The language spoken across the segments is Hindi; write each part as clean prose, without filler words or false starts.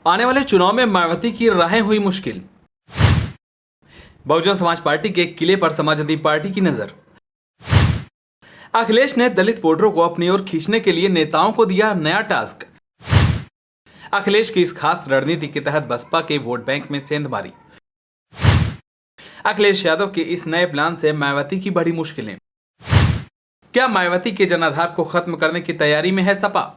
आने वाले चुनाव में मायावती की राहें हुई मुश्किल। बहुजन समाज पार्टी के किले पर समाजवादी पार्टी की नजर। अखिलेश ने दलित वोटरों को अपनी ओर खींचने के लिए नेताओं को दिया नया टास्क। अखिलेश की इस खास रणनीति के तहत बसपा के वोट बैंक में सेंधमारी। अखिलेश यादव के इस नए प्लान से मायावती की बड़ी मुश्किलें। क्या मायावती के जनाधार को खत्म करने की तैयारी में है सपा?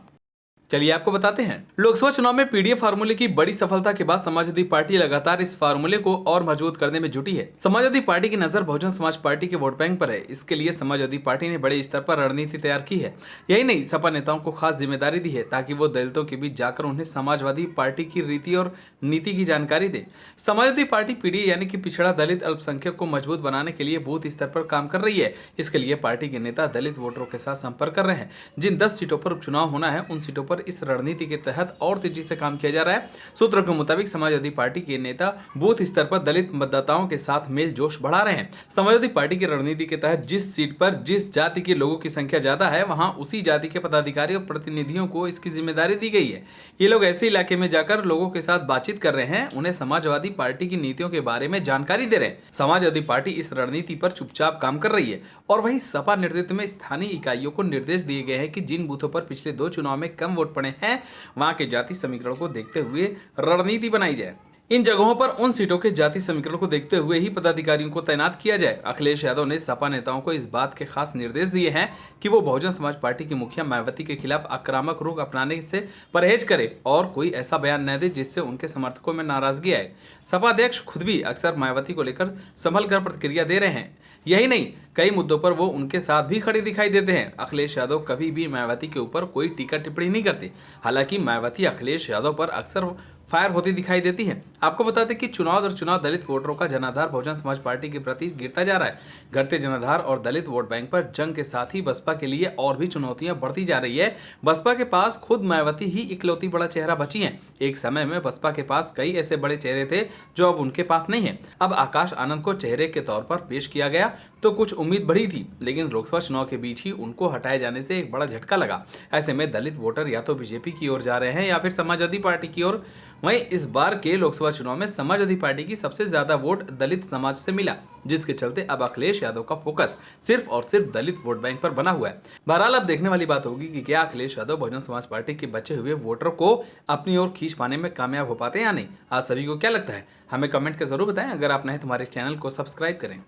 चलिए आपको बताते हैं। लोकसभा चुनाव में पीडीएफ फार्मूले की बड़ी सफलता के बाद समाजवादी पार्टी लगातार इस फार्मूले को और मजबूत करने में जुटी है। समाजवादी पार्टी की नजर बहुजन समाज पार्टी के वोट बैंक पर है। इसके लिए समाजवादी पार्टी ने बड़े स्तर पर रणनीति तैयार की है। यही नहीं, सपा नेताओं को खास जिम्मेदारी दी है ताकि वो दलितों के बीच जाकर उन्हें समाजवादी पार्टी की रीति और नीति की जानकारी दे। समाजवादी पार्टी पीडीए यानी कि पिछड़ा दलित अल्पसंख्यक को मजबूत बनाने के लिए बूथ स्तर पर काम कर रही है। इसके लिए पार्टी के नेता दलित वोटरों के साथ संपर्क कर रहे हैं। जिन 10 सीटों पर उपचुनाव होना है उन सीटों पर इस रणनीति के तहत और तेजी से काम किया जा रहा है। सूत्रों के मुताबिक समाजवादी पार्टी के नेता बूथ स्तर पर दलित मतदाताओं के साथ मेल जोश बढ़ा रहे हैं। समाजवादी पार्टी की रणनीति के तहत जिस सीट पर जिस जाति के लोगों की संख्या ज्यादा है वहां उसी जाति के पदाधिकारी और प्रतिनिधियों को इसकी जिम्मेदारी दी गई है। ये लोग ऐसे इलाके में जाकर लोगों के साथ बातचीत कर रहे हैं, उन्हें समाजवादी पार्टी की नीतियों के बारे में जानकारी दे रहे हैं। समाजवादी पार्टी इस रणनीति पर चुपचाप काम कर रही है और वही सपा नेतृत्व में स्थानीय इकाइयों को निर्देश दिए गए हैं कि जिन बूथों पर पिछले 2 चुनाव में कम वोट पड़े हैं वहां के जाति समीकरण को देखते हुए रणनीति बनाई जाए। इन जगहों पर उन सीटों के जाति समीकरण को देखते हुए ही पदाधिकारियों को तैनात किया जाए। अखिलेश यादव ने सपा नेताओं को इस बात के खास निर्देश दिए हैं कि वो बहुजन समाज पार्टी की मुखिया मायावती के खिलाफ आक्रामक रुख अपनाने से परहेज करे और कोई ऐसा बयान न दे जिससे उनके समर्थकों में नाराजगी आए। सपा अध्यक्ष खुद भी अक्सर मायावती को लेकर संभल कर प्रतिक्रिया दे रहे हैं। यही नहीं, कई मुद्दों पर वो उनके साथ भी खड़े दिखाई देते हैं। अखिलेश यादव कभी भी मायावती के ऊपर कोई टीका टिप्पणी नहीं करते। हालांकि मायावती अखिलेश यादव पर अक्सर फायर होती दिखाई देती है। आपको बता दें कि चुनाव दर चुनाव दलित वोटरों का जनाधार बहुजन समाज पार्टी के प्रति गिरता जा रहा है। घटते जनाधार और दलित वोट बैंक पर जंग के साथ ही बसपा के लिए और भी चुनौतियां बढ़ती जा रही है। बसपा के पास खुद मायावती ही इकलौती बड़ा चेहरा बची है। एक समय में बसपा के पास कई ऐसे बड़े चेहरे थे जो अब उनके पास नहीं है। अब आकाश आनंद को चेहरे के तौर पर पेश किया गया तो कुछ उम्मीद बढ़ी थी, लेकिन लोकसभा चुनाव के बीच ही उनको हटाए जाने से एक बड़ा झटका लगा। ऐसे में दलित वोटर या तो बीजेपी की ओर जा रहे हैं या फिर समाजवादी पार्टी की ओर। वहीं इस बार के लोकसभा चुनाव में समाजवादी पार्टी की सबसे ज्यादा वोट दलित समाज से मिला, जिसके चलते अब अखिलेश यादव का फोकस सिर्फ और सिर्फ दलित वोट बैंक पर बना हुआ है। बहरहाल अब देखने वाली बात होगी कि क्या अखिलेश यादव बहुजन समाज पार्टी के बचे हुए वोटर को अपनी ओर खींच पाने में कामयाब हो पाते हैं या नहीं। आप सभी को क्या लगता है, हमें कमेंट कर जरूर बताएं। अगर आप नए तो हमारे चैनल को सब्सक्राइब करें।